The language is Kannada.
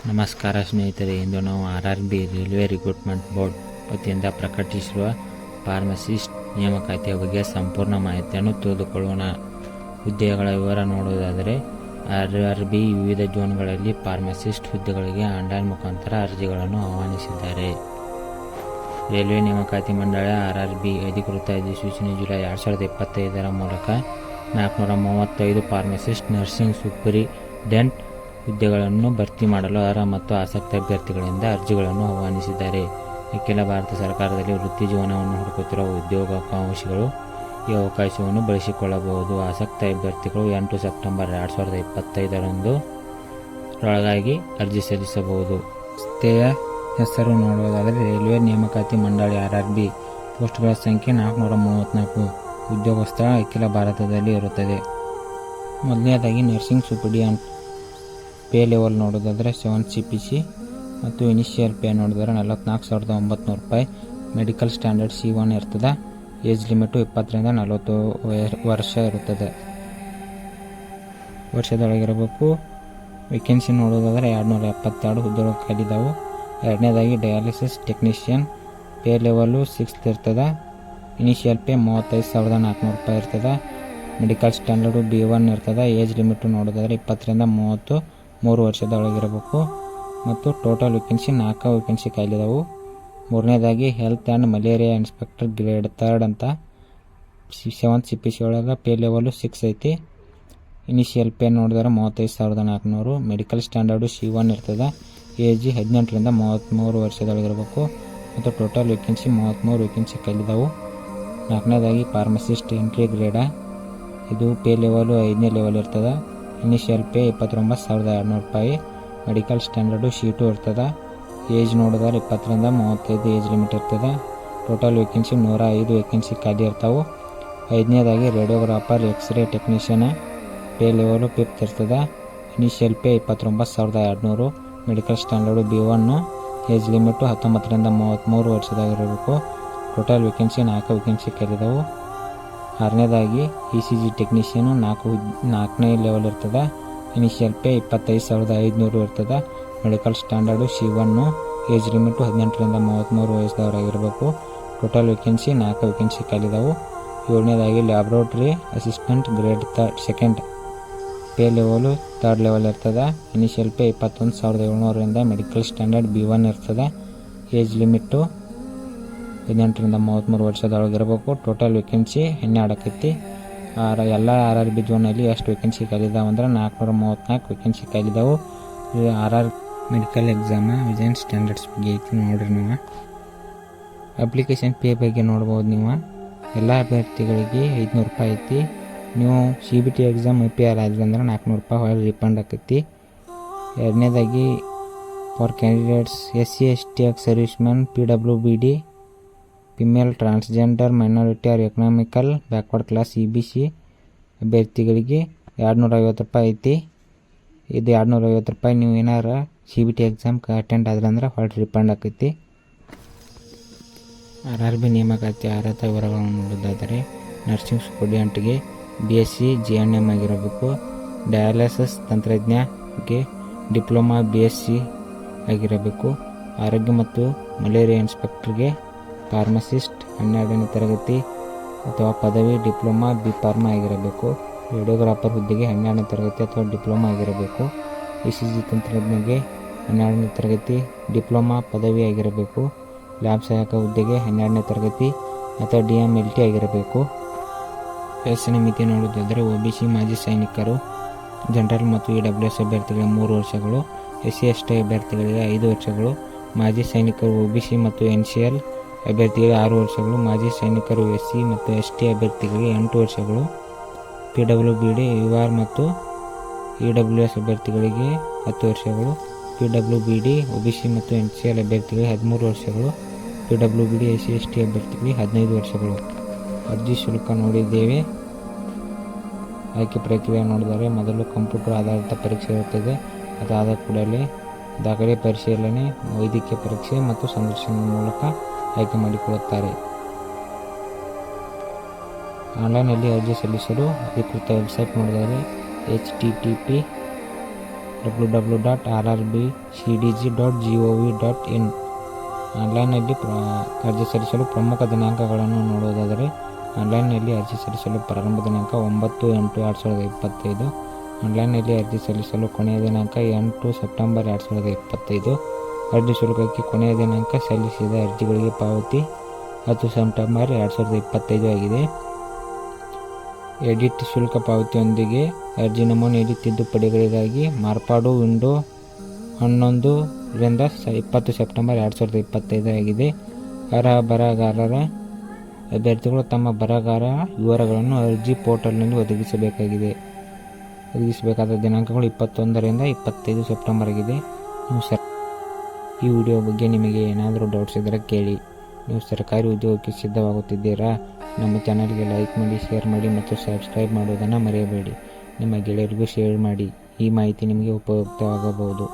ನಮಸ್ಕಾರ ಸ್ನೇಹಿತರೆ, ಇಂದು ನಾವು RRB ರೈಲ್ವೆ ರಿಕ್ರೂಟ್ಮೆಂಟ್ ಬೋರ್ಡ್ ವತಿಯಿಂದ ಪ್ರಕಟಿಸಿರುವ ಫಾರ್ಮಸಿಸ್ಟ್ ನೇಮಕಾತಿಯ ಬಗ್ಗೆ ಸಂಪೂರ್ಣ ಮಾಹಿತಿಯನ್ನು ತಿಳಿದುಕೊಳ್ಳೋಣ. ಹುದ್ದೆಗಳ ವಿವರ ನೋಡುವುದಾದರೆ, RRB ವಿವಿಧ ಝೋನ್ಗಳಲ್ಲಿ ಫಾರ್ಮಸಿಸ್ಟ್ ಹುದ್ದೆಗಳಿಗೆ ಆನ್ಲೈನ್ ಮುಖಾಂತರ ಅರ್ಜಿಗಳನ್ನು ಆಹ್ವಾನಿಸಿದ್ದಾರೆ. ರೈಲ್ವೆ ನೇಮಕಾತಿ ಮಂಡಳಿ RRB ಅಧಿಕೃತ ಅಧಿಸೂಚನೆ ಜುಲೈ 2025 ಮೂಲಕ 435 ಫಾರ್ಮಸಿಸ್ಟ್ ನರ್ಸಿಂಗ್ ಸೂಪರಿಂಟೆಂಡೆಂಟ್ ಹುದ್ದೆಗಳನ್ನು ಭರ್ತಿ ಮಾಡಲು ಅರ್ಹ ಮತ್ತು ಆಸಕ್ತ ಅಭ್ಯರ್ಥಿಗಳಿಂದ ಅರ್ಜಿಗಳನ್ನು ಆಹ್ವಾನಿಸಿದ್ದಾರೆ. ಅಖಿಲ ಭಾರತ ಸರ್ಕಾರದಲ್ಲಿ ವೃತ್ತಿ ಜೀವನವನ್ನು ಹುಡುಕುತ್ತಿರುವ ಉದ್ಯೋಗಾಕಾಂಕ್ಷಿಗಳು ಈ ಅವಕಾಶವನ್ನು ಬಳಸಿಕೊಳ್ಳಬಹುದು. ಆಸಕ್ತ ಅಭ್ಯರ್ಥಿಗಳು 8 ಸೆಪ್ಟೆಂಬರ್ 2025 ರೊಳಗಾಗಿ ಅರ್ಜಿ ಸಲ್ಲಿಸಬಹುದು. ಸಂಸ್ಥೆಯ ಹೆಸರು ನೋಡುವುದಾದರೆ, ರೈಲ್ವೆ ನೇಮಕಾತಿ ಮಂಡಳಿ RRB. ಪೋಸ್ಟ್ಗಳ ಸಂಖ್ಯೆ 434. ಉದ್ಯೋಗ ಸ್ಥಳ ಅಖಿಲ ಭಾರತದಲ್ಲಿ ಇರುತ್ತದೆ. ಮೊದಲನೇದಾಗಿ ನರ್ಸಿಂಗ್ ಸೂಪರಿಂಟೆಂಡೆಂಟ್ ಪೇ ಲೆವೆಲ್ ನೋಡೋದಾದರೆ 7 CPC ಮತ್ತು ಇನಿಷಿಯಲ್ ಪೇ ನೋಡಿದರೆ 44,900 ರೂಪಾಯಿ. ಮೆಡಿಕಲ್ ಸ್ಟ್ಯಾಂಡರ್ಡ್ C1 ಇರ್ತದೆ. ಏಜ್ ಲಿಮಿಟು 20 ರಿಂದ 40 ವರ್ಷ ಇರುತ್ತದೆ, ವರ್ಷದೊಳಗಿರಬೇಕು. ವೇಕೆನ್ಸಿ ನೋಡೋದಾದರೆ 272 ಹುದ್ದೆಗಳು ಖಾಲಿದಾವು. ಎರಡನೇದಾಗಿ ಡಯಾಲಿಸಿಸ್ ಟೆಕ್ನಿಷಿಯನ್ ಪೇ ಲೆವೆಲು 6 ಇರ್ತದೆ. ಇನಿಷಿಯಲ್ ಪೇ 35,400 ರೂಪಾಯಿ ಇರ್ತದೆ. ಮೆಡಿಕಲ್ ಸ್ಟ್ಯಾಂಡರ್ಡು B1 ಇರ್ತದೆ. ಏಜ್ ಲಿಮಿಟು ನೋಡೋದಾದರೆ 20 ರಿಂದ 33 ವರ್ಷದೊಳಗಿರಬೇಕು. ಮತ್ತು ಟೋಟಲ್ ವೇಕೆನ್ಸಿ 4 ವೇಕೆನ್ಸಿ ಖಾಲಿದಾವು. ಮೂರನೇದಾಗಿ health and malaria inspector grade 3 ಅಂತ 7 CPC ಒಳಗೆ ಪೇ ಲೆವೆಲು 6 ಐತಿ. ಇನಿಷಿಯಲ್ ಪೇ ನೋಡಿದ್ರೆ 35,400. ಮೆಡಿಕಲ್ ಸ್ಟ್ಯಾಂಡರ್ಡು C1 ಇರ್ತದೆ. ಏಜ್ 18 ರಿಂದ 33 ವರ್ಷದೊಳಗಿರಬೇಕು. ಮತ್ತು ಟೋಟಲ್ ವೇಕೆನ್ಸಿ 33 ವೇಕೆನ್ಸಿ ಖಾಲಿದಾವು. ನಾಲ್ಕನೇದಾಗಿ ಫಾರ್ಮಸಿಸ್ಟ್ ಎಂಟ್ರಿ ಗ್ರೇಡ. ಇದು ಪೇ ಲೆವೆಲು 5ನೇ ಲೆವೆಲ್ ಇರ್ತದೆ. ಇನಿಷಿಯಲ್ ಪೇ 29,200 ರೂಪಾಯಿ. ಮೆಡಿಕಲ್ ಸ್ಟ್ಯಾಂಡರ್ಡು C2 ಇರ್ತದೆ. ಏಜ್ ನೋಡಿದ್ರೆ 20 ರಿಂದ 35 ಏಜ್ ಲಿಮಿಟ್ ಇರ್ತದೆ. ಟೋಟಲ್ ವೇಕೆನ್ಸಿ 105 ವೇಕೆನ್ಸಿ ಖಾಲಿ ಇರ್ತಾವೆ. ಐದನೇದಾಗಿ radiographer X-ray technician pay level 5th ಇರ್ತದೆ. Initial pay 29,200. Medical standard B1. Age limit 19 ರಿಂದ 33 ವರ್ಷದಾಗಿರಬೇಕು. ಟೋಟಲ್ ವೇಕೆನ್ಸಿ 4 ವೇಕೆನ್ಸಿ ಖಾಲಿದಾವು. ಆರನೇದಾಗಿ ECG ಟೆಕ್ನಿಷಿಯನು 4ನೇ ಲೆವೆಲ್ ಇರ್ತದೆ. ಇನಿಷಿಯಲ್ ಪೇ 25,500 ಇರ್ತದೆ. Medical standard C1. Age limit 18 ರಿಂದ 33 ವಯಸ್ಸದವರಾಗಿರಬೇಕು. ಟೋಟಲ್ ವೇಕೆನ್ಸಿ 4 ವೇಕೆನ್ಸಿ ಖಾಲಿದಾವು. ಏಳನೇದಾಗಿ laboratory assistant grade 2 pay level 3rd level ಇರ್ತದೆ. ಇನಿಷಿಯಲ್ ಪೇ 21,700 ರಿಂದ ಮೆಡಿಕಲ್ ಸ್ಟ್ಯಾಂಡರ್ಡ್ B1 ಇರ್ತದೆ. ಏಜ್ ಲಿಮಿಟು 18 ರಿಂದ 33 ವರ್ಷದೊಳಗಿರಬೇಕು. ಟೋಟಲ್ ವೇಕೆನ್ಸಿ 12 ಆಕೈತಿ. ಎಲ್ಲ RRB ಝೋನಲ್ಲಿ ಎಷ್ಟು ವೇಕೆನ್ಸಿ ಖಾಲಿದಾವೆ ಅಂದ್ರೆ 434 ವೇಕೆನ್ಸಿ ಖಾಲಿದಾವು. ಮೆಡಿಕಲ್ ಎಕ್ಸಾಮ ವಿಜನ್ ಸ್ಟ್ಯಾಂಡರ್ಡ್ಸ್ ಬಗ್ಗೆ ಐತಿ ನೋಡ್ರಿ. ನೀವು ಅಪ್ಲಿಕೇಶನ್ ಪೇ ಬಗ್ಗೆ ನೋಡ್ಬೋದು. ನೀವು ಎಲ್ಲ ಅಭ್ಯರ್ಥಿಗಳಿಗೆ 500 ರೂಪಾಯಿ ಐತಿ. ನೀವು CBT ಎಕ್ಸಾಮ್ APR ಆದ್ರೆ ಅಂದ್ರೆ 400 ರೂಪಾಯಿ ಹೊರಗೆ ರಿಫಂಡ್ ಆಕೈತಿ. ಎರಡನೇದಾಗಿ for candidates SC ST servicemen PWBD female transgender minority or economical backward class EBC ಅಭ್ಯರ್ಥಿಗಳಿಗೆ 250 ರೂಪಾಯಿ ಐತಿ. ಇದು 250 ರೂಪಾಯಿ ನೀವು ಏನಾರ CBT ಎಕ್ಸಾಮ್ ಅಟೆಂಡ್ ಆದ್ರೆ ಅಂದ್ರೆ ಹೊರಗೆ ರಿಫಂಡ್ ಆಕೈತಿ. RRB ನೇಮಕಾತಿ ಅರ್ಹತಾ ವಿವರಗಳನ್ನು ನೋಡೋದಾದರೆ, ನರ್ಸಿಂಗ್ ಸೂಪರಿಂಟೆಂಡೆಂಟ್ಗೆ BSc GNM ಆಗಿರಬೇಕು. ಡಯಾಲಿಸಿಸ್ ತಂತ್ರಜ್ಞಗೆ ಡಿಪ್ಲೊಮಾ BSc ಆಗಿರಬೇಕು. ಆರೋಗ್ಯ ಮತ್ತು ಮಲೇರಿಯಾ ಇನ್ಸ್ಪೆಕ್ಟರ್ಗೆ ಫಾರ್ಮಸಿಸ್ಟ್ 12ನೇ ತರಗತಿ ಅಥವಾ ಪದವಿ ಡಿಪ್ಲೊಮಾ B.Pharm ಆಗಿರಬೇಕು. ರೇಡಿಯೋಗ್ರಾಫರ್ ಹುದ್ದೆಗೆ 12ನೇ ತರಗತಿ ಅಥವಾ ಡಿಪ್ಲೊಮಾ ಆಗಿರಬೇಕು. ECG ತಂತ್ರಜ್ಞಗೆ 12ನೇ ತರಗತಿ ಡಿಪ್ಲೊಮಾ ಪದವಿ ಆಗಿರಬೇಕು. ಲ್ಯಾಬ್ ಸಹಾಯಕ ಹುದ್ದೆಗೆ 12ನೇ ತರಗತಿ ಅಥವಾ DMLT ಆಗಿರಬೇಕು. ವಯಸ್ಸಿನ ಮಿತಿ ನೋಡುವುದಾದರೆ, OBC ಮಾಜಿ ಸೈನಿಕರು, ಜನರಲ್ ಮತ್ತು EWS ಅಭ್ಯರ್ಥಿಗಳಿಗೆ 3 ವರ್ಷಗಳು, SC ST ಅಭ್ಯರ್ಥಿಗಳಿಗೆ 5 ವರ್ಷಗಳು, ಮಾಜಿ ಸೈನಿಕರು OBC ಮತ್ತು NCL ಅಭ್ಯರ್ಥಿಗಳಿಗೆ 6 ವರ್ಷಗಳು, ಮಾಜಿ ಸೈನಿಕರು SC ಮತ್ತು ST ಅಭ್ಯರ್ಥಿಗಳಿಗೆ 8 ವರ್ಷಗಳು, PWBD UR ಮತ್ತು EWS ಅಭ್ಯರ್ಥಿಗಳಿಗೆ 10 ವರ್ಷಗಳು, PWBD OBC ಮತ್ತು NCL ಅಭ್ಯರ್ಥಿಗಳಿಗೆ 13 ವರ್ಷಗಳು, PWBD SC ST ಅಭ್ಯರ್ಥಿಗಳಿಗೆ 15 ವರ್ಷಗಳು. ಅರ್ಜಿ ಶುಲ್ಕ ನೋಡಿದ್ದೇವೆ. ಆಯ್ಕೆ ಪ್ರಕ್ರಿಯೆ ನೋಡಿದರೆ, ಮೊದಲು ಕಂಪ್ಯೂಟರ್ ಆಧಾರಿತ ಪರೀಕ್ಷೆ ಇರುತ್ತದೆ. ಅದಾದ ಕೂಡಲೇ ದಾಖಲೆ ಪರಿಶೀಲನೆ, ವೈದ್ಯಕೀಯ ಪರೀಕ್ಷೆ ಮತ್ತು ಸಂದರ್ಶನದ ಮೂಲಕ ಆಯ್ಕೆ ಮಾಡಿಕೊಳ್ಳುತ್ತಾರೆ. ಆನ್ಲೈನ್ನಲ್ಲಿ ಅರ್ಜಿ ಸಲ್ಲಿಸಲು ಅಧಿಕೃತ ವೆಬ್ಸೈಟ್ ನೋಡಿದರೆ http www.rrbcdg.gov.in. ಆನ್ಲೈನ್ನಲ್ಲಿ ಅರ್ಜಿ ಸಲ್ಲಿಸಲು ಪ್ರಮುಖ ದಿನಾಂಕಗಳನ್ನು ನೋಡುವುದಾದರೆ ಆನ್ಲೈನ್ನಲ್ಲಿ ಅರ್ಜಿ ಸಲ್ಲಿಸಲು ಪ್ರಾರಂಭ ದಿನಾಂಕ 9/8/2025. ಆನ್ಲೈನ್ನಲ್ಲಿ ಅರ್ಜಿ ಸಲ್ಲಿಸಲು ಕೊನೆಯ ದಿನಾಂಕ 8 ಸೆಪ್ಟೆಂಬರ್ 2025. ಅರ್ಜಿ ಶುಲ್ಕಕ್ಕೆ ಕೊನೆಯ ದಿನಾಂಕ ಸಲ್ಲಿಸಿದ ಅರ್ಜಿಗಳಿಗೆ ಪಾವತಿ 10 ಸೆಪ್ಟೆಂಬರ್ 2025 ಆಗಿದೆ. ಎಡಿಟ್ ಶುಲ್ಕ ಪಾವತಿಯೊಂದಿಗೆ ಅರ್ಜಿ ನಮೂನೆಯಲ್ಲಿ ತಿದ್ದುಪಡಿಗಳಿಗಾಗಿ ಮಾರ್ಪಾಡು ವಿಂಡೋ 11 ರಿಂದ 20 ಸೆಪ್ಟೆಂಬರ್ 2025 ಆಗಿದೆ. ಅರ್ಹ ಬರಹಗಾರರ ಅಭ್ಯರ್ಥಿಗಳು ತಮ್ಮ ಬರಹಗಾರ ವಿವರಗಳನ್ನು ಅರ್ಜಿ ಪೋರ್ಟಲ್ನಲ್ಲಿ ಒದಗಿಸಬೇಕಾದ ದಿನಾಂಕಗಳು 21 ರಿಂದ 25 ಸೆಪ್ಟೆಂಬರ್ ಆಗಿದೆ. ಈ ವಿಡಿಯೋ ಬಗ್ಗೆ ನಿಮಗೆ ಏನಾದರೂ ಡೌಟ್ಸ್ ಇದ್ದರೆ ಕೇಳಿ. ನೀವು ಸರ್ಕಾರಿ ಉದ್ಯೋಗಕ್ಕೆ ಸಿದ್ಧವಾಗುತ್ತಿದ್ದೀರಾ? ನಮ್ಮ ಚಾನಲ್ಗೆ ಲೈಕ್ ಮಾಡಿ, ಶೇರ್ ಮಾಡಿ ಮತ್ತು ಸಬ್ಸ್ಕ್ರೈಬ್ ಮಾಡುವುದನ್ನು ಮರೆಯಬೇಡಿ. ನಿಮ್ಮ ಗೆಳೆಯರಿಗೂ ಶೇರ್ ಮಾಡಿ. ಈ ಮಾಹಿತಿ ನಿಮಗೆ ಉಪಯುಕ್ತವಾಗಬಹುದು.